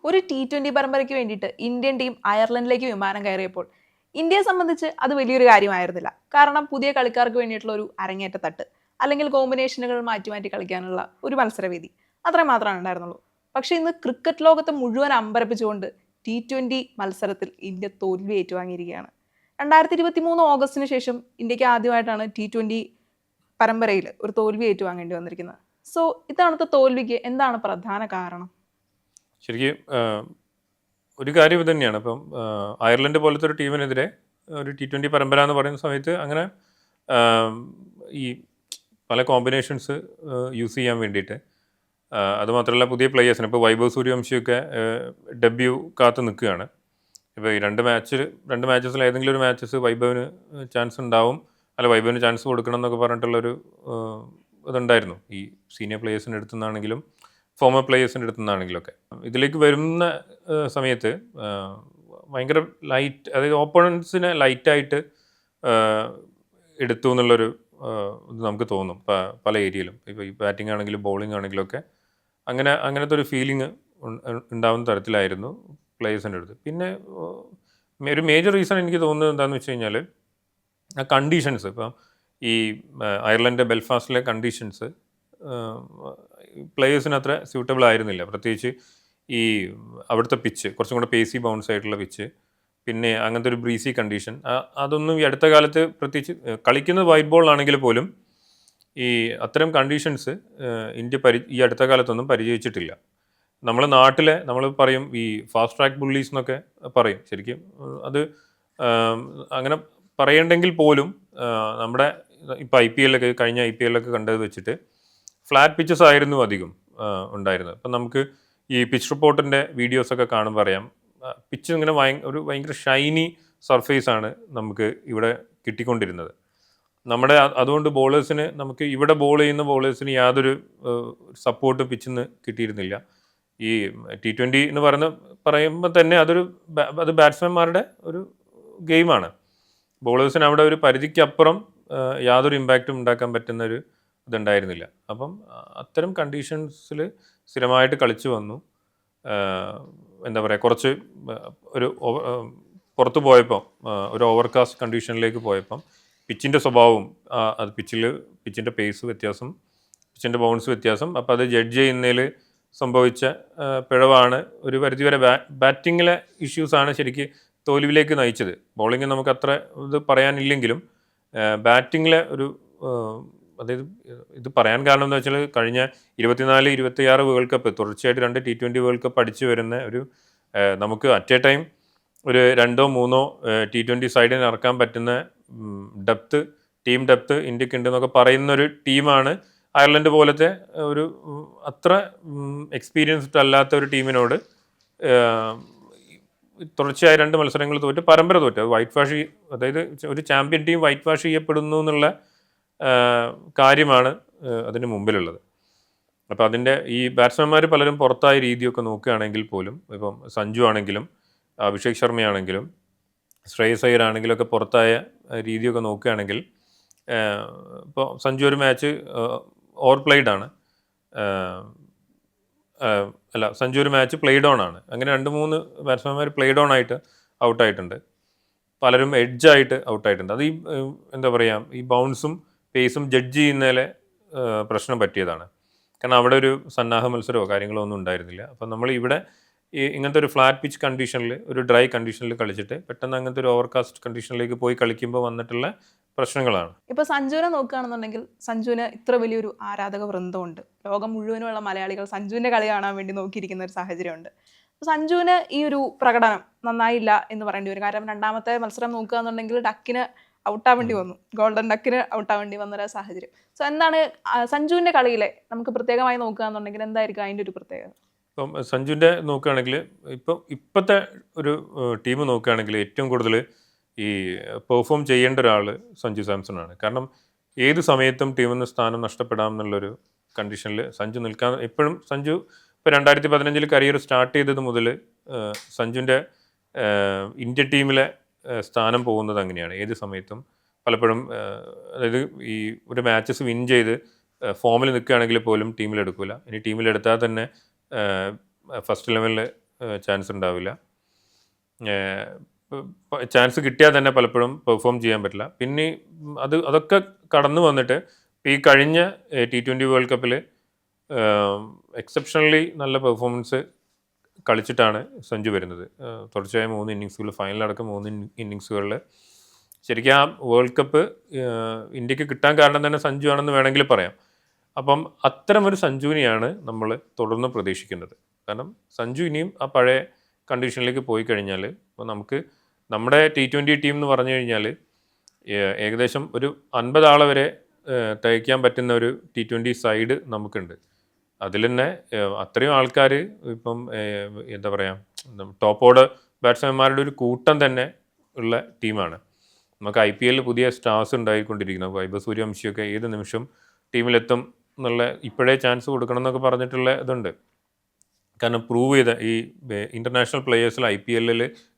ഒരു T20 പരമ്പരയ്ക്ക് വേണ്ടിയിട്ട് ഇന്ത്യൻ ടീം അയർലൻഡിലേക്ക് വിമാനം കയറിയപ്പോൾ ഇന്ത്യയെ സംബന്ധിച്ച് അത് വലിയൊരു കാര്യമായിരുന്നില്ല. കാരണം പുതിയ കളിക്കാർക്ക് വേണ്ടിയിട്ടുള്ള ഒരു അരങ്ങേറ്റ തട്ട് അല്ലെങ്കിൽ കോമ്പിനേഷനുകൾ മാറ്റി മാറ്റി കളിക്കാനുള്ള ഒരു മത്സരവേദി അത്രയും മാത്രമാണ് ഉണ്ടായിരുന്നുള്ളൂ. പക്ഷേ ഇന്ന് ക്രിക്കറ്റ് ലോകത്തെ മുഴുവൻ അമ്പരപ്പിച്ചുകൊണ്ട് T20 മത്സരത്തിൽ ഇന്ത്യ തോൽവി ഏറ്റുവാങ്ങിയിരിക്കുകയാണ്. 2023 ഓഗസ്റ്റിന് ശേഷം ഇന്ത്യക്ക് ആദ്യമായിട്ടാണ് T20 പരമ്പരയിൽ ഒരു തോൽവി ഏറ്റുവാങ്ങേണ്ടി വന്നിരിക്കുന്നത്. സോ ഇത്തവണത്തെ തോൽവിക്ക് എന്താണ് പ്രധാന കാരണം? ശരിക്കും ഒരു കാര്യം ഇത് തന്നെയാണ്. ഇപ്പം അയർലൻഡ് പോലത്തെ ഒരു ടീമിനെതിരെ ഒരു T20 പരമ്പര എന്ന് പറയുന്ന സമയത്ത് അങ്ങനെ ഈ പല കോമ്പിനേഷൻസ് യൂസ് ചെയ്യാൻ വേണ്ടിയിട്ട്, അതുമാത്രമല്ല പുതിയ പ്ലേയേഴ്സിന് ഇപ്പോൾ വൈഭവ് സൂര്യവംശിയൊക്കെ ഡെബ്യൂ കാത്ത് നിൽക്കുകയാണ്. ഇപ്പോൾ ഈ രണ്ട് മാച്ചസിൽ ഏതെങ്കിലും ഒരു മാച്ചസ് വൈഭവിന് ചാൻസ് ഉണ്ടാവും, അല്ല വൈഭവിന് ചാൻസ് കൊടുക്കണം എന്നൊക്കെ പറഞ്ഞിട്ടുള്ളൊരു ഇതുണ്ടായിരുന്നു ഈ സീനിയർ പ്ലേയേഴ്സിൻ്റെ അടുത്തു നിന്നാണെങ്കിലും ഫോമർ പ്ലേയേഴ്സിൻ്റെ അടുത്തു നിന്നാണെങ്കിലൊക്കെ. ഇതിലേക്ക് വരുന്ന സമയത്ത് ഭയങ്കര ലൈറ്റ്, അതായത് ഓപ്പോണൻസിനെ ലൈറ്റായിട്ട് എടുത്തു എന്നുള്ളൊരു ഇത് നമുക്ക് തോന്നും പല ഏരിയയിലും. ഇപ്പോൾ ഈ ബാറ്റിംഗ് ആണെങ്കിലും ബോളിംഗ് ആണെങ്കിലും ഒക്കെ അങ്ങനത്തെ ഒരു ഫീലിംഗ് ഉണ്ടാവുന്ന തരത്തിലായിരുന്നു പ്ലേയേഴ്സിൻ്റെ അടുത്ത്. പിന്നെ ഒരു മേജർ റീസൺ എനിക്ക് തോന്നുന്നത് എന്താണെന്ന് വെച്ച് കഴിഞ്ഞാൽ ആ കണ്ടീഷൻസ്. ഇപ്പം ഈ അയർലൻഡ് ബെൽഫാസ്റ്റിലെ കണ്ടീഷൻസ് പ്ലേയേഴ്സിന് അത്ര സ്യൂട്ടബിൾ ആയിരുന്നില്ല. പ്രത്യേകിച്ച് ഈ അവിടുത്തെ പിച്ച് കുറച്ചും കൂടെ പേസി ബൗൺസ് ആയിട്ടുള്ള പിച്ച്, പിന്നെ അങ്ങനത്തെ ഒരു ബ്രീസി കണ്ടീഷൻ, അതൊന്നും ഈ അടുത്ത കാലത്ത് പ്രത്യേകിച്ച് കളിക്കുന്നത് വൈറ്റ് ബോളാണെങ്കിൽ പോലും ഈ അത്തരം കണ്ടീഷൻസ് ഇന്ത്യ ഈ അടുത്ത കാലത്തൊന്നും പരിചയിച്ചിട്ടില്ല. നമ്മൾ പറയും ഈ ഫാസ്റ്റ് ട്രാക്ക് ബുള്ളീസ് എന്നൊക്കെ പറയും. ശരിക്കും അത് അങ്ങനെ പറയണ്ടെങ്കിൽ പോലും നമ്മുടെ ഇപ്പോൾ കഴിഞ്ഞ IPL കണ്ടത് വെച്ചിട്ട് ഫ്ലാറ്റ് പിച്ചസ് ആയിരുന്നു അധികം ഉണ്ടായിരുന്നത്. അപ്പം നമുക്ക് ഈ പിച്ച് റിപ്പോർട്ടിൻ്റെ വീഡിയോസൊക്കെ കാണുമ്പോൾ അറിയാം, പിച്ച് ഇങ്ങനെ ഭയങ്കര ഷൈനി സർഫേസാണ് നമുക്ക് ഇവിടെ കിട്ടിക്കൊണ്ടിരുന്നത്. അതുകൊണ്ട് ബോളേഴ്സിന്, നമുക്ക് ഇവിടെ ബോൾ ചെയ്യുന്ന ബോളേഴ്സിന് യാതൊരു സപ്പോർട്ട് പിച്ചിൽ നിന്ന് കിട്ടിയിരുന്നില്ല. ഈ T20 എന്ന് പറയുമ്പോൾ തന്നെ അത് ബാറ്റ്സ്മാൻമാരുടെ ഒരു ഗെയിമാണ്. ബോളേഴ്സിന് അവിടെ ഒരു പരിധിക്കപ്പുറം യാതൊരു ഇമ്പാക്റ്റും ഉണ്ടാക്കാൻ പറ്റുന്നൊരു ഇതുണ്ടായിരുന്നില്ല. അപ്പം അത്തരം കണ്ടീഷൻസിൽ സ്ഥിരമായിട്ട് കളിച്ചു വന്നു. എന്താ പറയുക, കുറച്ച് ഒരു പുറത്ത് പോയപ്പം ഒരു ഓവർകാസ്റ്റ് കണ്ടീഷനിലേക്ക് പോയപ്പം പിച്ചിൻ്റെ സ്വഭാവവും അത് പിച്ചിൻ്റെ പേസ് വ്യത്യാസം, പിച്ചിൻ്റെ ബൗൺസ് വ്യത്യാസം, അപ്പോൾ അത് ജഡ്ജ് ചെയ്യുന്നതിൽ സംഭവിച്ച പിഴവാണ് ഒരു പരിധിവരെ. ബാറ്റിങ്ങിലെ ഇഷ്യൂസാണ് ശരിക്കും തോൽവിയിലേക്ക് നയിച്ചത്. ബോളിംഗ് നമുക്ക് അത്ര ഇത് പറയാനില്ലെങ്കിലും ബാറ്റിങ്ങിലെ ഒരു, അതായത് ഇത് പറയാൻ കാരണം എന്താ വെച്ചാൽ കഴിഞ്ഞ 24-26 വേൾഡ് കപ്പ് തുടർച്ചയായിട്ട് 2 T20 വേൾഡ് കപ്പ് അടിച്ചു വരുന്ന ഒരു, നമുക്ക് അറ്റ് എ ടൈം ഒരു 2-3 T20 സൈഡിന് ഇറക്കാൻ പറ്റുന്ന ടീം ഡെപ്ത് ഇന്ത്യക്ക് ഉണ്ടെന്നൊക്കെ പറയുന്നൊരു ടീമാണ് അയർലൻഡ് പോലത്തെ ഒരു അത്ര എക്സ്പീരിയൻസ്ഡ് അല്ലാത്ത ഒരു ടീമിനോട് തുടർച്ചയായ 2 മത്സരങ്ങൾ തോറ്റ്, പരമ്പര തോറ്റ്. വൈറ്റ് വാഷ്, അതായത് ഒരു ചാമ്പ്യൻ ടീം വൈറ്റ് വാഷ് ചെയ്യപ്പെടുന്നു എന്നുള്ള കാര്യമാണ് അതിന് മുമ്പിലുള്ളത്. അപ്പോൾ അതിൻ്റെ ഈ ബാറ്റ്സ്മാൻമാർ പലരും പുറത്തായ രീതിയൊക്കെ നോക്കുകയാണെങ്കിൽ പോലും, ഇപ്പം സഞ്ജു ആണെങ്കിലും അഭിഷേക് ശർമ്മയാണെങ്കിലും ശ്രേയസ് അയ്യർ ആണെങ്കിലും ഒക്കെ പുറത്തായ രീതിയൊക്കെ നോക്കുകയാണെങ്കിൽ, ഇപ്പോൾ സഞ്ജു ഒരു മാച്ച് ഓവർ പ്ലേഡ് ആണ്, സഞ്ജു ഒരു മാച്ച് പ്ലേഡ് ഓൺ ആണ്. അങ്ങനെ 2-3 ബാറ്റ്സ്മാൻമാർ പ്ലേഡ് ഓൺ ആയിട്ട് ഔട്ടായിട്ടുണ്ട്. പലരും എഡ്ജായിട്ട് ഔട്ടായിട്ടുണ്ട്. അത് ഈ എന്താ പറയുക, ഈ ബൗൺസും പേസും ജഡ്ജ് ചെയ്യുന്നതിലെ പ്രശ്നം പറ്റിയതാണ്. കാരണം അവിടെ ഒരു സന്നാഹ മത്സരമോ കാര്യങ്ങളോ ഒന്നും ഉണ്ടായിരുന്നില്ല. അപ്പം നമ്മൾ ഇവിടെ ഇങ്ങനത്തെ ഒരു ഫ്ലാറ്റ് പിച്ച് കണ്ടീഷനിൽ, ഒരു ഡ്രൈ കണ്ടീഷനിൽ കളിച്ചിട്ട് പെട്ടെന്ന് അങ്ങനത്തെ ഒരു ഓവർകാസ്റ്റ് കണ്ടീഷനിലേക്ക് പോയി കളിക്കുമ്പോൾ വന്നിട്ടുള്ള പ്രശ്നങ്ങളാണ്. ഇപ്പോൾ സഞ്ജുവിനെ നോക്കുകയാണെന്നുണ്ടെങ്കിൽ സഞ്ജുവിന് ഇത്ര വലിയൊരു ആരാധക വൃന്ദമുണ്ട്. ലോകം മുഴുവനുമുള്ള മലയാളികൾ സഞ്ജുവിൻ്റെ കളി കാണാൻ വേണ്ടി നോക്കിയിരിക്കുന്ന ഒരു സാഹചര്യമുണ്ട്. സഞ്ജുവിന് ഈ ഒരു പ്രകടനം നന്നായില്ല എന്ന് പറയേണ്ടി വരും. കാരണം രണ്ടാമത്തെ മത്സരം നോക്കുകയാണെന്നുണ്ടെങ്കിൽ ഡക്കിന് ഔട്ടാവേണ്ടി വന്നു, ഗോൾഡൻ ഡക്കിന് ഔട്ടാവേണ്ടി വന്നൊരു സാഹചര്യം. സോ എന്താണ് സഞ്ജുവിൻ്റെ കളിയിലെ നമുക്ക് പ്രത്യേകമായി നോക്കുകയാണെന്നുണ്ടെങ്കിൽ എന്തായിരിക്കും അതിൻ്റെ ഒരു പ്രത്യേകത? ഇപ്പം സഞ്ജുവിൻ്റെ നോക്കുകയാണെങ്കിൽ ഇപ്പോഴത്തെ ഒരു ടീം നോക്കുകയാണെങ്കിൽ ഏറ്റവും കൂടുതൽ ഈ പെർഫോം ചെയ്യേണ്ട ഒരാൾ സഞ്ജു സാംസൺ ആണ്. കാരണം ഏത് സമയത്തും ടീമിൽ നിന്ന് സ്ഥാനം നഷ്ടപ്പെടാം എന്നുള്ളൊരു കണ്ടീഷനിൽ സഞ്ജു നിൽക്കാൻ എപ്പോഴും സഞ്ജു ഇപ്പോൾ 2015 കരിയർ സ്റ്റാർട്ട് ചെയ്തത് മുതൽ സഞ്ജുവിൻ്റെ ഇന്ത്യ ടീമിലെ സ്ഥാനം പോകുന്നത് അങ്ങനെയാണ്. ഏത് സമയത്തും പലപ്പോഴും, അതായത് ഈ ഒരു മാച്ചസ് വിൻ ചെയ്ത് ഫോമിൽ നിൽക്കുകയാണെങ്കിൽ പോലും ടീമിലെടുക്കില്ല. ഇനി ടീമിലെടുത്താൽ തന്നെ ഫസ്റ്റ് ലെവലിൽ ചാൻസ് ഉണ്ടാവില്ല. ചാൻസ് കിട്ടിയാൽ തന്നെ പലപ്പോഴും പെർഫോം ചെയ്യാൻ പറ്റില്ല. പിന്നെ അതൊക്കെ കടന്നു വന്നിട്ട് ഈ കഴിഞ്ഞ T20 വേൾഡ് കപ്പിൽ എക്സെപ്ഷണലി നല്ല പെർഫോമൻസ് കളിച്ചിട്ടാണ് സഞ്ജു വരുന്നത്. തുടർച്ചയായ 3 ഇന്നിങ്സുകൾ, ഫൈനലടക്കം 3 ഇന്നിങ്സുകളിൽ ശരിക്കും ആ വേൾഡ് കപ്പ് ഇന്ത്യക്ക് കിട്ടാൻ കാരണം തന്നെ സഞ്ജു ആണെന്ന് വേണമെങ്കിൽ പറയാം. അപ്പം അത്തരമൊരു സഞ്ജുവിനെയാണ് നമ്മൾ തുടർന്ന് പ്രതീക്ഷിക്കുന്നത്. കാരണം സഞ്ജു ഇനിയും ആ പഴയ കണ്ടീഷനിലേക്ക് പോയി കഴിഞ്ഞാൽ ഇപ്പോൾ നമുക്ക് നമ്മുടെ T20 ടീം എന്ന് പറഞ്ഞു കഴിഞ്ഞാൽ ഏകദേശം ഒരു 50 ആളെ വരെ തയ്ക്കാൻ പറ്റുന്ന ഒരു T20 സൈഡ് നമുക്കുണ്ട്. അതിൽ തന്നെ അത്രയും ആൾക്കാർ ഇപ്പം എന്താ പറയുക, ടോപ്പ് ഓർഡർ ബാറ്റ്സ്മാൻമാരുടെ ഒരു കൂട്ടം തന്നെ ഉള്ള ടീമാണ്. നമുക്ക് IPL പുതിയ സ്റ്റാർസ് ഉണ്ടായിക്കൊണ്ടിരിക്കുന്നത്. വൈഭവ് സൂര്യവംശിയൊക്കെ ഏത് നിമിഷം ടീമിലെത്തും എന്നുള്ള ഇപ്പോഴേ ചാൻസ് കൊടുക്കണം എന്നൊക്കെ പറഞ്ഞിട്ടുള്ള ഇതുണ്ട്. കാരണം പ്രൂവ് ചെയ്ത ഈ ഇൻ്റർനാഷണൽ പ്ലെയേഴ്സിൽ IPL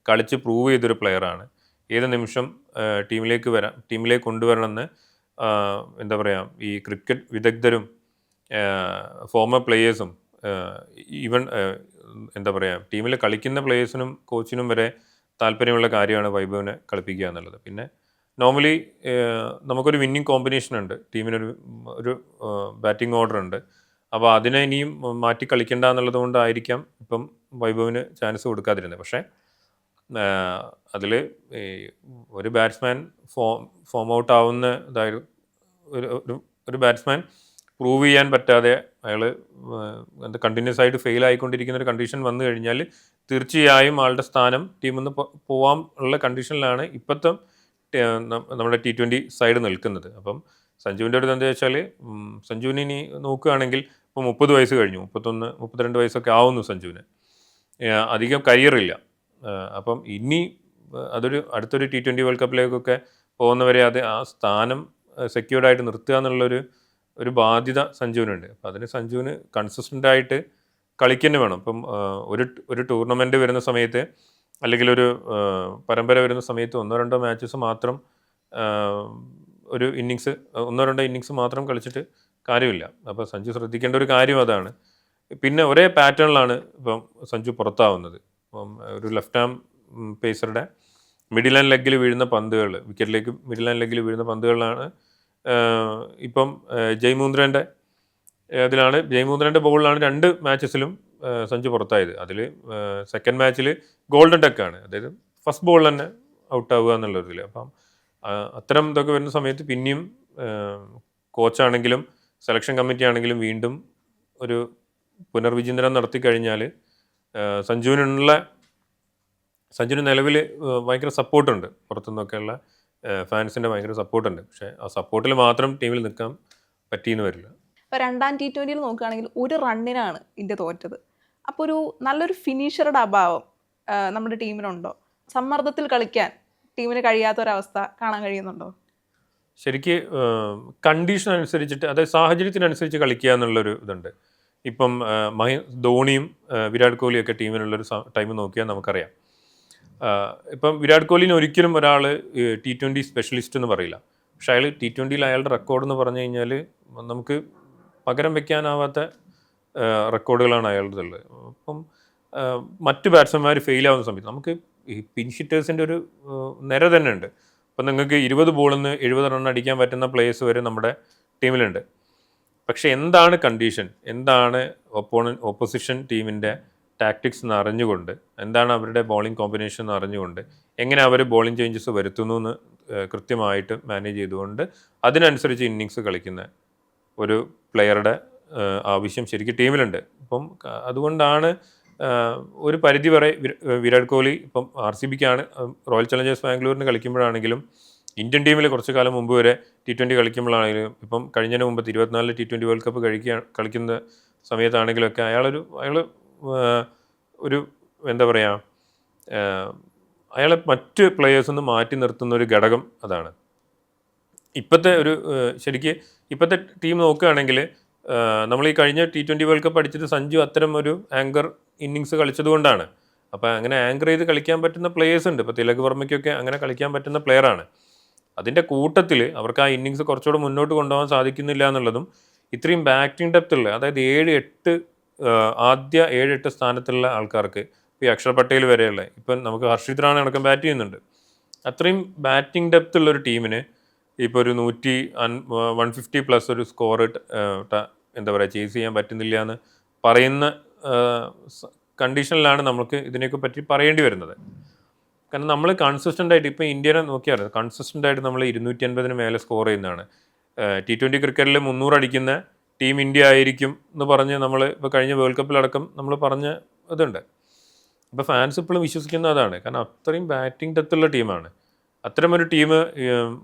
കളിച്ച് പ്രൂവ് ചെയ്തൊരു പ്ലെയറാണ്. ഏത് നിമിഷം ടീമിലേക്ക് കൊണ്ടുവരണമെന്ന് എന്താ പറയുക, ഈ ക്രിക്കറ്റ് വിദഗ്ധരും ഫോമർ പ്ലെയേഴ്സും ഈവൻ എന്താ പറയുക, ടീമിൽ കളിക്കുന്ന പ്ലെയേഴ്സിനും കോച്ചിനും വരെ താല്പര്യമുള്ള കാര്യമാണ് വൈഭവിനെ കളിപ്പിക്കുക എന്നുള്ളത്. പിന്നെ നോർമലി നമുക്കൊരു വിന്നിങ് കോമ്പിനേഷൻ ഉണ്ട്, ടീമിനൊരു ബാറ്റിംഗ് ഓർഡർ ഉണ്ട്. അപ്പോൾ അതിനെ ഇനിയും മാറ്റി കളിക്കേണ്ട എന്നുള്ളത് കൊണ്ടായിരിക്കാം ഇപ്പം വൈഭവിന് ചാൻസ് കൊടുക്കാതിരുന്നത്. പക്ഷേ അതിൽ ഒരു ബാറ്റ്സ്മാൻ ഫോം ഔട്ട് ആവുന്ന ഒരു ബാറ്റ്സ്മാൻ പ്രൂവ് ചെയ്യാൻ പറ്റാതെ അയാൾ കണ്ടിന്യൂസ് ആയിട്ട് ഫെയിൽ ആയിക്കൊണ്ടിരിക്കുന്ന ഒരു കണ്ടീഷൻ വന്നു കഴിഞ്ഞാൽ തീർച്ചയായും ആളുടെ സ്ഥാനം ടീമിൽ നിന്ന് പോകാൻ ഉള്ള കണ്ടീഷനിലാണ് ഇപ്പോഴത്തെ നമ്മുടെ T20 സൈഡ് നിൽക്കുന്നത്. അപ്പം സഞ്ജുവിൻ്റെ ഒരു എന്താ വെച്ചാൽ, സഞ്ജുവിന് ഇനി നോക്കുകയാണെങ്കിൽ ഇപ്പോൾ 30 വയസ്സ് കഴിഞ്ഞു, 32 വയസ്സൊക്കെ ആവുന്നു സഞ്ജുവിന്, അധികം കരിയറില്ല. അപ്പം ഇനി അടുത്തൊരു T20 വേൾഡ് കപ്പിലേക്കൊക്കെ പോകുന്നവരെ ആ സ്ഥാനം സെക്യൂർഡായിട്ട് നിർത്തുക എന്നുള്ളൊരു ബാധ്യത സഞ്ജുവിനുണ്ട്. അപ്പം അതിന് സഞ്ജുവിന് കൺസിസ്റ്റൻ്റായിട്ട് കളിക്കുന്നു വേണം. ഇപ്പം ഒരു ടൂർണമെൻറ്റ് വരുന്ന സമയത്ത് അല്ലെങ്കിൽ ഒരു പരമ്പര വരുന്ന സമയത്ത് 1-2 മാച്ചസ് മാത്രം ഒന്നോ രണ്ടോ ഇന്നിങ്സ് മാത്രം കളിച്ചിട്ട് കാര്യമില്ല. അപ്പോൾ സഞ്ജു ശ്രദ്ധിക്കേണ്ട ഒരു കാര്യം അതാണ്. പിന്നെ ഒരേ പാറ്റേണിലാണ് ഇപ്പം സഞ്ജു പുറത്താവുന്നത്. ഇപ്പം ഒരു ലെഫ്റ്റ് ആം പേസറുടെ മിഡിൽ ആൻഡ് ലെഗിൽ വീഴുന്ന പന്തുകൾ, വിക്കറ്റിലേക്ക് മിഡിൽ ആൻഡ് ലെഗിൽ വീഴുന്ന പന്തുകളിലാണ് ഇപ്പം ജയ്മൂന്ദ്രൻ്റെ ബോളിലാണ് 2 മാച്ചസിലും സഞ്ജു പുറത്തായത്. അതിൽ സെക്കൻഡ് മാച്ചിൽ ഗോൾഡൻ ടക്കാണ്, അതായത് ഫസ്റ്റ് ബോൾ തന്നെ ഔട്ടാവുക എന്നുള്ളതിൽ. അപ്പം അത്തരം ഇതൊക്കെ വരുന്ന സമയത്ത് പിന്നെയും കോച്ചാണെങ്കിലും സെലക്ഷൻ കമ്മിറ്റി ആണെങ്കിലും വീണ്ടും ഒരു പുനർവിചിന്തനം നടത്തി കഴിഞ്ഞാൽ സഞ്ജുവിന് നിലവിൽ ഭയങ്കര സപ്പോർട്ടുണ്ട്, പുറത്തുനിന്നൊക്കെയുള്ള ഫാൻസിൻ്റെ ഭയങ്കര സപ്പോർട്ടുണ്ട്. പക്ഷേ ആ സപ്പോർട്ടിൽ മാത്രം ടീമിൽ നിൽക്കാൻ പറ്റിയെന്ന് വരില്ല. ഇപ്പോൾ 2ാം T20 നോക്കുകയാണെങ്കിൽ 1 റണ്ണിനാണ് ഇന്ത്യ തോറ്റത്. അപ്പോൾ നല്ലൊരു ഫിനിഷറുടെ അഭാവം നമ്മുടെ ടീമിനുണ്ടോ? സമ്മർദ്ദത്തിൽ കളിക്കാൻ ടീമിന് കഴിയാത്തൊരവസ്ഥ കാണാൻ കഴിയുന്നുണ്ടോ? ശരിക്ക് കണ്ടീഷൻ അനുസരിച്ചിട്ട്, അതായത് സാഹചര്യത്തിനനുസരിച്ച് കളിക്കുക എന്നുള്ളൊരു ഇതുണ്ട്. ഇപ്പം ധോണിയും വിരാട് കോഹ്ലിയൊക്കെ ടീമിനുള്ളൊരു ടൈം നോക്കിയാൽ നമുക്കറിയാം. ഇപ്പം വിരാട് കോഹ്ലിന് ഒരിക്കലും ഒരാൾ T20 സ്പെഷ്യലിസ്റ്റ് എന്ന് പറയില്ല. പക്ഷേ അയാൾ T20 അയാളുടെ റെക്കോർഡ് എന്ന് പറഞ്ഞു കഴിഞ്ഞാൽ നമുക്ക് പകരം വെക്കാനാവാത്ത റെക്കോർഡുകളാണ് അയാളുടെ ഉള്ളത്. അപ്പം മറ്റ് ബാറ്റ്സ്മാൻമാർ ഫെയിൽ ആവുന്ന സമയത്ത് നമുക്ക് ഈ പിൻ ഹിറ്റേഴ്സിൻ്റെ ഒരു നിര തന്നെ ഉണ്ട്. അപ്പം നിങ്ങൾക്ക് 20 ബോളിൽ നിന്ന് 70 റൺ അടിക്കാൻ പറ്റുന്ന പ്ലേയേഴ്സ് വരെ നമ്മുടെ ടീമിലുണ്ട്. പക്ഷേ എന്താണ് കണ്ടീഷൻ, എന്താണ് ഓപ്പോസിഷൻ ടീമിൻ്റെ ടാക്ടിക്സ് എന്ന് അറിഞ്ഞുകൊണ്ട്, എന്താണ് അവരുടെ ബോളിംഗ് കോമ്പിനേഷൻ എന്ന് അറിഞ്ഞുകൊണ്ട്, എങ്ങനെ അവർ ബോളിംഗ് ചേഞ്ചസ് വരുത്തുന്നു എന്ന് കൃത്യമായിട്ട് മാനേജ് ചെയ്തുകൊണ്ട് അതിനനുസരിച്ച് ഇന്നിങ്സ് കളിക്കുന്ന ഒരു പ്ലെയറുടെ ആവശ്യം ശരിക്കും ടീമിലുണ്ട്. അപ്പം അതുകൊണ്ടാണ് ഒരു പരിധി വരെ വിരാട് കോഹ്ലി ഇപ്പം RCBക്കാണ്, റോയൽ ചലഞ്ചേഴ്സ് ബാംഗ്ലൂരിന് കളിക്കുമ്പോഴാണെങ്കിലും ഇന്ത്യൻ ടീമിൽ കുറച്ച് കാലം മുമ്പ് വരെ T20 കളിക്കുമ്പോഴാണെങ്കിലും, ഇപ്പം കഴിഞ്ഞതിന് മുമ്പ് 24 T20 വേൾഡ് കപ്പ് കളിക്കുന്ന സമയത്താണെങ്കിലൊക്കെ അയാൾ ഒരു എന്താ പറയുക, അയാളെ മറ്റ് പ്ലെയേഴ്സിൽ നിന്ന് മാറ്റി നിർത്തുന്ന ഒരു ഘടകം അതാണ്. ഇപ്പോഴത്തെ ടീം നോക്കുകയാണെങ്കിൽ നമ്മൾ ഈ കഴിഞ്ഞ T20 വേൾഡ് കപ്പ് അടിച്ചത് സഞ്ജു അത്തരം ഒരു ആങ്കർ ഇന്നിങ്സ് കളിച്ചതുകൊണ്ടാണ്. അപ്പോൾ അങ്ങനെ ആങ്കർ ചെയ്ത് കളിക്കാൻ പറ്റുന്ന പ്ലെയേഴ്സ് ഉണ്ട്. ഇപ്പോൾ തിലക് വർമ്മയ്ക്കൊക്കെ അങ്ങനെ കളിക്കാൻ പറ്റുന്ന പ്ലെയറാണ്. അതിൻ്റെ കൂട്ടത്തിൽ അവർക്ക് ആ ഇന്നിങ്സ് കുറച്ചുകൂടെ മുന്നോട്ട് കൊണ്ടുപോകാൻ സാധിക്കുന്നില്ല എന്നുള്ളതും, ഇത്രയും ബാറ്റിംഗ് ഡെപ്ത് ഉള്ള, അതായത് ആദ്യ 7-8 സ്ഥാനത്തുള്ള ആൾക്കാർക്ക് ഇപ്പോൾ ഈ അക്ഷർ പട്ടേൽ വരെയുള്ള ഇപ്പം നമുക്ക് ഹർഷിത് റാണ അടക്കം ബാറ്റ് ചെയ്യുന്നുണ്ട്. അത്രയും ബാറ്റിംഗ് ഡെപ്ത് ഉള്ളൊരു ടീമിന് ഇപ്പോൾ ഒരു 150+ ഒരു സ്കോർ എന്താ പറയുക ചേസ് ചെയ്യാൻ പറ്റുന്നില്ല എന്ന് പറയുന്ന കണ്ടീഷനിലാണ് നമുക്ക് ഇതിനെയൊക്കെ പറ്റി പറയേണ്ടി വരുന്നത്. കാരണം നമ്മൾ കൺസിസ്റ്റൻ്റ് ആയിട്ട് ഇപ്പോൾ ഇന്ത്യനെ നോക്കിയാൽ കൺസിസ്റ്റൻ്റ് ആയിട്ട് നമ്മൾ 250 മേലെ സ്കോർ ചെയ്യുന്നതാണ്. T20 ക്രിക്കറ്റിൽ 300 അടിക്കുന്ന ടീം ഇന്ത്യ ആയിരിക്കും എന്ന് പറഞ്ഞ് നമ്മൾ ഇപ്പോൾ കഴിഞ്ഞ വേൾഡ് കപ്പിലടക്കം നമ്മൾ പറഞ്ഞ ഇതുണ്ട്. അപ്പോൾ ഫാൻസ് ഇപ്പോഴും വിശ്വസിക്കുന്ന അതാണ്. കാരണം അത്രയും ബാറ്റിംഗ് ഡെപ്തുള്ള ടീമാണ്. അത്തരമൊരു ടീം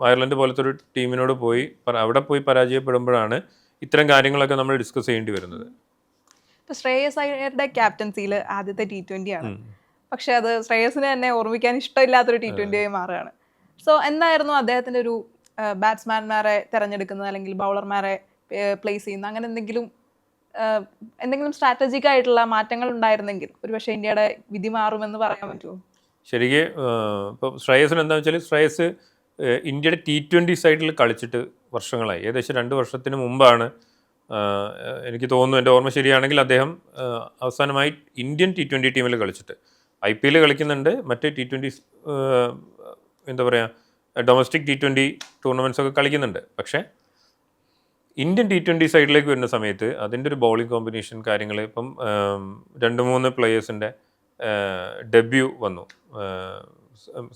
അയർലൻഡ് പോലത്തെ ഒരു ടീമിനോട് പോയി അവിടെ പോയി പരാജയപ്പെടുമ്പോഴാണ് ഇത്തരം കാര്യങ്ങളൊക്കെ നമ്മൾ ഡിസ്കസ് ചെയ്യേണ്ടി വരുന്നത്. ഇപ്പോൾ ശ്രേയസ് അയ്യരുടെ ക്യാപ്റ്റൻസിയിൽ ആദ്യത്തെ T20 ആണ്. പക്ഷെ അത് ശ്രേയസിന് തന്നെ ഓർമ്മിക്കാൻ ഇഷ്ടമില്ലാത്തൊരു T20 ആയി മാറുകയാണ്. സോ എന്തായിരുന്നു അദ്ദേഹത്തിൻ്റെ ഒരു ബാറ്റ്സ്മാൻമാരെ തിരഞ്ഞെടുക്കുന്നത് അല്ലെങ്കിൽ ബൗളർമാരെ പ്ലേസ് ചെയ്യുന്നത്, അങ്ങനെ എന്തെങ്കിലും സ്ട്രാറ്റജിക് ആയിട്ടുള്ള മാറ്റങ്ങൾ ഉണ്ടായിരുന്നെങ്കിൽ ഒരുപക്ഷെ ഇന്ത്യയുടെ വിധി മാറുമെന്ന് പറയാൻ പറ്റുമോ? ശരിക്കും ഇപ്പോൾ ശ്രേയസിന് എന്താണെന്ന് വെച്ചാൽ ശ്രേയസ് ഇന്ത്യയുടെ T20 സൈഡിൽ കളിച്ചിട്ട് വർഷങ്ങളായി. ഏകദേശം 2 വർഷത്തിന് മുമ്പാണ് എനിക്ക് തോന്നുന്നു, എൻ്റെ ഓർമ്മ ശരിയാണെങ്കിൽ അദ്ദേഹം അവസാനമായി ഇന്ത്യൻ T20 ടീമിൽ കളിച്ചിട്ട്. IPL കളിക്കുന്നുണ്ട്, മറ്റ് T20 എന്താ പറയുക ഡൊമസ്റ്റിക് T20 ടൂർണമെൻറ്റ്സ് ഒക്കെ കളിക്കുന്നുണ്ട്. പക്ഷേ ഇന്ത്യൻ T20 സൈഡിലേക്ക് വരുന്ന സമയത്ത് അതിൻ്റെ ഒരു ബൗളിംഗ് കോമ്പിനേഷൻ കാര്യങ്ങൾ ഇപ്പം 2-3 പ്ലേയേഴ്സിൻ്റെ ഡെബ്യൂ വന്നു.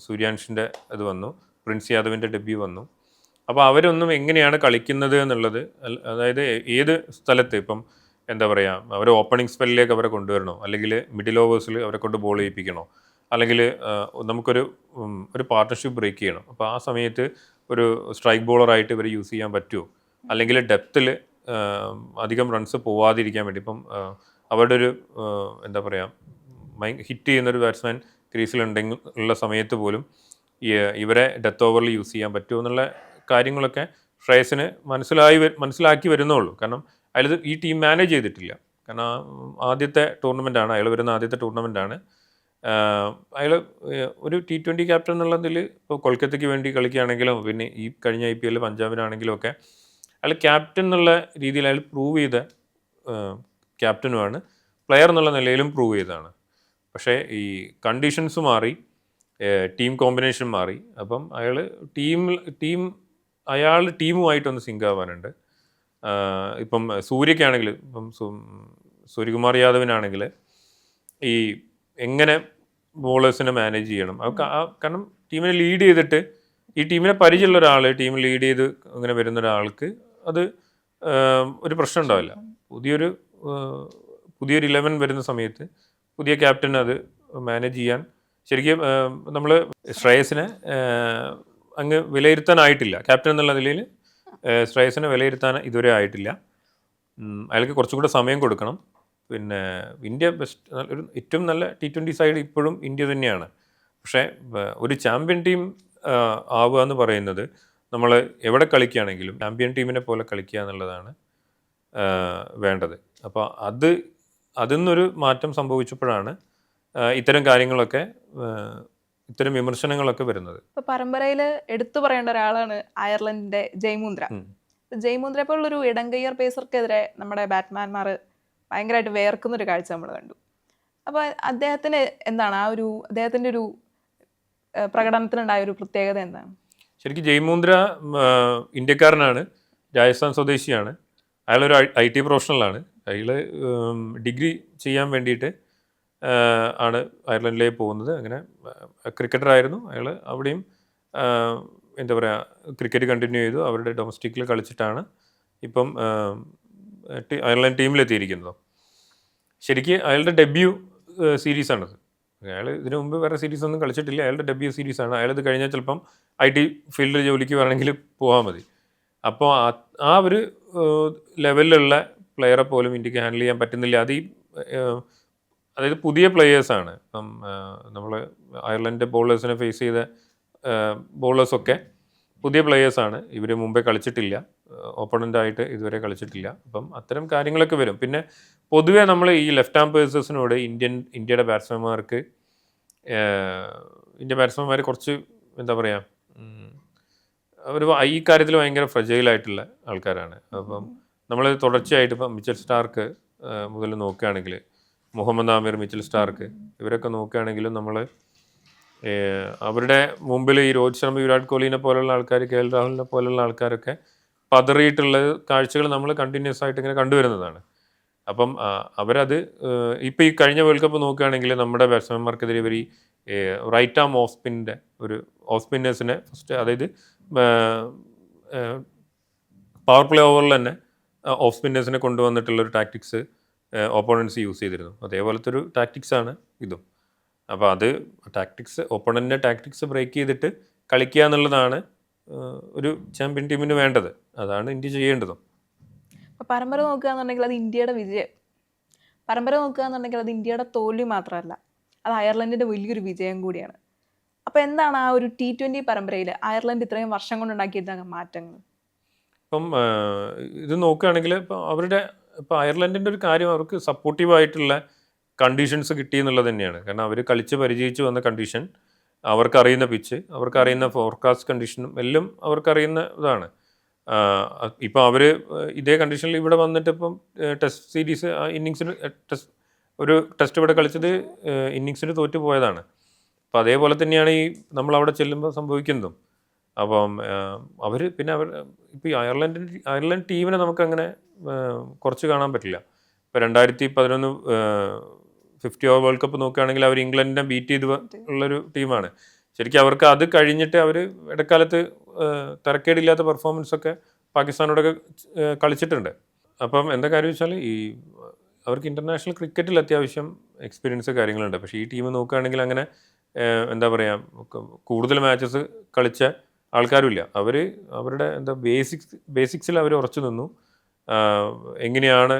സൂര്യാൻഷിൻ്റെ ഇത് വന്നു, പ്രിൻസ് യാദവിൻ്റെ ഡെബ്യൂ വന്നു. അപ്പോൾ അവരൊന്നും എങ്ങനെയാണ് കളിക്കുന്നത് എന്നുള്ളത്, അതായത് ഏത് സ്ഥലത്ത് ഇപ്പം എന്താ പറയുക അവർ ഓപ്പണിംഗ് സ്പെല്ലിലേക്ക് അവരെ കൊണ്ടുവരണോ, അല്ലെങ്കിൽ മിഡിൽ ഓവേഴ്സിൽ അവരെ കൊണ്ട് ബോൾ ചെയ്യിപ്പിക്കണോ, അല്ലെങ്കിൽ നമുക്കൊരു പാർട്ട്ണർഷിപ്പ് ബ്രേക്ക് ചെയ്യണം. അപ്പോൾ ആ സമയത്ത് ഒരു സ്ട്രൈക്ക് ബോളറായിട്ട് ഇവർ യൂസ് ചെയ്യാൻ പറ്റുമോ, അല്ലെങ്കിൽ ഡെപ്തിൽ അധികം റൺസ് പോവാതിരിക്കാൻ വേണ്ടി ഇപ്പം അവരുടെ ഒരു എന്താ പറയുക ഹിറ്റ് ചെയ്യുന്നൊരു ബാറ്റ്സ്മാൻ ക്രീസിലുണ്ടെങ്കിൽ ഉള്ള സമയത്ത് പോലും ഇവരെ ഡെത്ത് ഓവറിൽ യൂസ് ചെയ്യാൻ പറ്റുമോ എന്നുള്ള കാര്യങ്ങളൊക്കെ ശ്രേയസിന് മനസ്സിലാക്കി വരുന്നുള്ളൂ. കാരണം അയാൾ ഈ ടീം മാനേജ് ചെയ്തിട്ടില്ല. കാരണം ആദ്യത്തെ ടൂർണമെൻറ്റാണ് അയാൾ വരുന്ന ആദ്യത്തെ ടൂർണമെൻറ്റാണ്. അയാൾ ഒരു T20 ക്യാപ്റ്റൻ എന്നുള്ളതിൽ ഇപ്പോൾ കൊൽക്കത്തയ്ക്ക് വേണ്ടി കളിക്കുകയാണെങ്കിലും പിന്നെ ഈ കഴിഞ്ഞ IPL പഞ്ചാബിനാണെങ്കിലും ഒക്കെ അയാൾ ക്യാപ്റ്റൻ എന്നുള്ള രീതിയിൽ അയാൾ പ്രൂവ് ചെയ്ത ക്യാപ്റ്റനുമാണ്, പ്ലെയർ എന്നുള്ള നിലയിലും പ്രൂവ് ചെയ്തതാണ്. പക്ഷേ ഈ കണ്ടീഷൻസ് മാറി, ടീം കോമ്പിനേഷൻ മാറി. അപ്പം അയാൾ ടീമുമായിട്ടൊന്ന് സിങ്ക് ആവാനുണ്ട്. ഇപ്പം സൂര്യക്കാണെങ്കിൽ ഇപ്പം സൂര്യകുമാർ യാദവിനാണെങ്കിൽ ഈ എങ്ങനെ ബോളേഴ്സിനെ മാനേജ് ചെയ്യണം, കാരണം ടീമിനെ ലീഡ് ചെയ്തിട്ട് ഈ ടീമിനെ പരിചയമുള്ള ഒരാൾ ടീമിൽ ലീഡ് ചെയ്ത് അങ്ങനെ വരുന്ന ഒരാൾക്ക് അത് ഒരു പ്രശ്നം ഉണ്ടാവില്ല. പുതിയൊരു 11 വരുന്ന സമയത്ത് പുതിയ ക്യാപ്റ്റൻ അത് മാനേജ് ചെയ്യാൻ ശരിക്കും നമ്മൾ ശ്രേയസിനെ അങ്ങ് വിലയിരുത്താനായിട്ടില്ല. ക്യാപ്റ്റൻ എന്നുള്ള നിലയിൽ ശ്രേയസിനെ വിലയിരുത്താൻ ഇതുവരെ ആയിട്ടില്ല. അയാൾക്ക് കുറച്ചും കൂടെ സമയം കൊടുക്കണം. പിന്നെ ഇന്ത്യ ഒരു ഏറ്റവും നല്ല T20 സൈഡ് ഇപ്പോഴും ഇന്ത്യ തന്നെയാണ്. പക്ഷേ ഒരു ചാമ്പ്യൻ ടീം ആവുക എന്ന് പറയുന്നത് നമ്മൾ എവിടെ കളിക്കുകയാണെങ്കിലും ചാമ്പ്യൻ ടീമിനെ പോലെ കളിക്കുക എന്നുള്ളതാണ് വേണ്ടത്. അപ്പോൾ അതിൽ നിന്നൊരു മാറ്റം സംഭവിച്ചപ്പോഴാണ് ഇത്തരം കാര്യങ്ങളൊക്കെ ഇത്തരം വിമർശനങ്ങളൊക്കെ വരുന്നത്. ഇപ്പോൾ പരമ്പരയിൽ എടുത്തു പറയേണ്ട ഒരാളാണ് അയർലൻഡിൻ്റെ ജയ്മുന്ദ്ര. ജയ്മുന്ദ്രയെ പോലുള്ളൊരു ഇടംകയ്യർ പേസർക്കെതിരെ നമ്മുടെ ബാറ്റ്സ്മാൻമാർ ഭയങ്കരമായിട്ട് വേർക്കുന്നൊരു കാഴ്ച നമ്മൾ കണ്ടു. അപ്പോൾ അദ്ദേഹത്തിന് എന്താണ് അദ്ദേഹത്തിൻ്റെ ഒരു പ്രകടനത്തിനുണ്ടായ ഒരു പ്രത്യേകത എന്താണ്? ശരിക്കും ജയ്മുന്ദ്ര ഇന്ത്യക്കാരനാണ്, രാജസ്ഥാൻ സ്വദേശിയാണ്. അയാളൊരു IT പ്രൊഫഷണലാണ്. അയാൾ ഡിഗ്രി ചെയ്യാൻ വേണ്ടിയിട്ട് ആണ് അയർലൻഡിലേക്ക് പോകുന്നത്. അങ്ങനെ ക്രിക്കറ്ററായിരുന്നു അയാൾ. അവിടെയും എന്താ പറയുക ക്രിക്കറ്റ് കണ്ടിന്യൂ ചെയ്തു. അവരുടെ ഡൊമസ്റ്റിക്കിൽ കളിച്ചിട്ടാണ് ഇപ്പം അയർലൻഡ് ടീമിലെത്തിയിരിക്കുന്നത്. ശരിക്കും അയാളുടെ ഡെബ്യൂ സീരീസാണത്. അയാൾ ഇതിനു മുമ്പ് വേറെ സീരീസ് ഒന്നും കളിച്ചിട്ടില്ല. അയാളുടെ ഡെബ്യൂ സീരീസാണ്. അയാളത് കഴിഞ്ഞാൽ ചിലപ്പം IT ഫീൽഡിൽ ജോലിക്ക് വേണമെങ്കിൽ പോകാൻ മതി. അപ്പോൾ ആ ഒരു ലെവലിലുള്ള പ്ലെയറെ പോലും ഇന്ത്യക്ക് ഹാൻഡിൽ ചെയ്യാൻ പറ്റുന്നില്ല. അതായത് പുതിയ പ്ലെയേഴ്സാണ്. ഇപ്പം നമ്മൾ അയർലൻഡ് ബോളേഴ്സിനെ ഫേസ് ചെയ്ത ബോളേഴ്സൊക്കെ പുതിയ പ്ലെയേഴ്സാണ്. ഇവർ മുമ്പേ കളിച്ചിട്ടില്ല, ഓപ്പണൻ്റായിട്ട് ഇതുവരെ കളിച്ചിട്ടില്ല. അപ്പം അത്തരം കാര്യങ്ങളൊക്കെ വരും. പിന്നെ പൊതുവേ നമ്മൾ ഈ ലെഫ്റ്റ് ആം പേസേഴ്സിനോട് ഇന്ത്യയുടെ ബാറ്റ്സ്മാൻമാർക്ക് കുറച്ച് എന്താ പറയുക ഈ കാര്യത്തിൽ ഭയങ്കര ഫ്രജൈലായിട്ടുള്ള ആൾക്കാരാണ്. അപ്പം നമ്മൾ തുടർച്ചയായിട്ട് ഇപ്പം മിച്ചൽ സ്റ്റാർക്ക് മുതൽ നോക്കുകയാണെങ്കിൽ മുഹമ്മദ് ആമിർ, മിച്ചൽ സ്റ്റാർക്ക്, ഇവരൊക്കെ നോക്കുകയാണെങ്കിലും നമ്മൾ അവരുടെ മുമ്പിൽ ഈ രോഹിത് ശർമ്മ, വിരാട് കോഹ്ലിനെ പോലുള്ള ആൾക്കാർ, കെ എൽ രാഹുലിനെ പോലുള്ള ആൾക്കാരൊക്കെ പതറിയിട്ടുള്ള കാഴ്ചകൾ നമ്മൾ കണ്ടിന്യൂസ് ആയിട്ട് ഇങ്ങനെ കണ്ടുവരുന്നതാണ്. അപ്പം അവരത് ഇപ്പോൾ ഈ കഴിഞ്ഞ വേൾഡ് കപ്പ് നോക്കുകയാണെങ്കിൽ നമ്മുടെ ബാറ്റ്സ്മാൻമാർക്കെതിരെ ഇവർ ഈ റൈറ്റ് ആം ഓഫ് സ്പിന്നിൻ്റെ ഓഫ് സ്പിന്നേഴ്സിനെ ഫസ്റ്റ്, അതായത് പവർ പ്ലേ ഓവറിൽ തന്നെ ഓഫ് സ്പിന്നേഴ്സിനെ കൊണ്ടുവന്നിട്ടുള്ളൊരു ടാക്ടിക്സ് ഓപ്പോണൻസ് യൂസ് ചെയ്തിരുന്നു. അതേപോലത്തെ ഒരു ടാക്ടിക്സാണ് ഇതും. അപ്പോൾ അത് ടാക്ടിക്സ്, ഓപ്പോണൻറ്റിൻ്റെ ടാക്ടിക്സ് ബ്രേക്ക് ചെയ്തിട്ട് കളിക്കുക എന്നുള്ളതാണ് ഒരു ചാമ്പ്യൻ ടീമിന് വേണ്ടത്. അതാണ് ഇന്ത്യ ചെയ്യേണ്ടതും. അപ്പോൾ പരമ്പര നോക്കുകയാണെന്നുണ്ടെങ്കിൽ അത് ഇന്ത്യയുടെ വിജയം, പരമ്പര നോക്കുകയാണെന്നുണ്ടെങ്കിൽ അത് ഇന്ത്യയുടെ തോൽവി മാത്രമല്ല, അത് അയർലൻഡിൻ്റെ വലിയൊരു വിജയം കൂടിയാണ്. അപ്പോൾ എന്താണ് ആ ഒരു T20 പരമ്പരയിൽ അയർലൻഡ് ഇത്രയും വർഷം കൊണ്ടുണ്ടാക്കിയിരുന്ന മാറ്റങ്ങൾ? ഇപ്പം ഇത് നോക്കുകയാണെങ്കിൽ ഇപ്പോൾ അയർലൻഡിൻ്റെ ഒരു കാര്യം, അവർക്ക് സപ്പോർട്ടീവായിട്ടുള്ള കണ്ടീഷൻസ് കിട്ടി എന്നുള്ളത് തന്നെയാണ്. കാരണം അവർ കളിച്ച് പരിചയിച്ച് വന്ന കണ്ടീഷൻ, അവർക്കറിയുന്ന പിച്ച്, അവർക്കറിയുന്ന ഫോർകാസ്റ്റ് കണ്ടീഷനും എല്ലാം അവർക്കറിയുന്ന ഇതാണ്. ഇപ്പോൾ അവർ ഇതേ കണ്ടീഷനിൽ ഇവിടെ വന്നിട്ട് ഇപ്പം ടെസ്റ്റ് സീരീസ് ഇന്നിങ്സിന് ഒരു ടെസ്റ്റ് ഇവിടെ കളിച്ചത് ഇന്നിങ്സിന് തോറ്റു പോയതാണ്. അപ്പോൾ അതേപോലെ തന്നെയാണ് ഈ നമ്മളവിടെ ചെല്ലുമ്പോൾ സംഭവിക്കുന്നതും. അപ്പം അവർ ഇപ്പോൾ ഈ അയർലൻഡ് ടീമിനെ നമുക്കങ്ങനെ കുറച്ച് കാണാൻ പറ്റില്ല. ഇപ്പോൾ 2011 50 ഓവർ വേൾഡ് കപ്പ് നോക്കുകയാണെങ്കിൽ അവർ ഇംഗ്ലണ്ടിനെ ബീറ്റ് ചെയ്ത് ഉള്ളൊരു ടീമാണ്. ശരിക്കും അവർക്ക് അത് കഴിഞ്ഞിട്ട് അവർ ഇടക്കാലത്ത് തരക്കേടില്ലാത്ത പെർഫോമൻസൊക്കെ പാകിസ്ഥാനോടൊക്കെ കളിച്ചിട്ടുണ്ട്. അപ്പം എന്താ കാര്യം വെച്ചാൽ ഈ അവർക്ക് ഇൻ്റർനാഷണൽ ക്രിക്കറ്റിൽ അത്യാവശ്യം എക്സ്പീരിയൻസ് കാര്യങ്ങളുണ്ട്. പക്ഷേ ഈ ടീം നോക്കുകയാണെങ്കിൽ അങ്ങനെ എന്താ പറയുക, കൂടുതൽ മാച്ചസ് കളിച്ച ആൾക്കാരുമില്ല. അവരുടെ ബേസിക്സിൽ അവർ ഉറച്ചു നിന്നു. എങ്ങനെയാണ്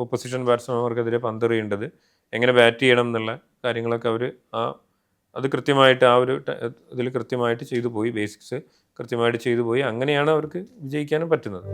ഓപ്പോസിഷൻ ബാറ്റ്സ്മാൻമാർക്കെതിരെ പന്തെറിയേണ്ടത്, എങ്ങനെ ബാറ്റ് ചെയ്യണം എന്നുള്ള കാര്യങ്ങളൊക്കെ അവർ അത് കൃത്യമായിട്ട് ഇതിൽ കൃത്യമായിട്ട് ചെയ്തു പോയി. ബേസിക്സ് കൃത്യമായിട്ട് ചെയ്തു പോയി. അങ്ങനെയാണ് അവർക്ക് വിജയിക്കാനും പറ്റുന്നത്.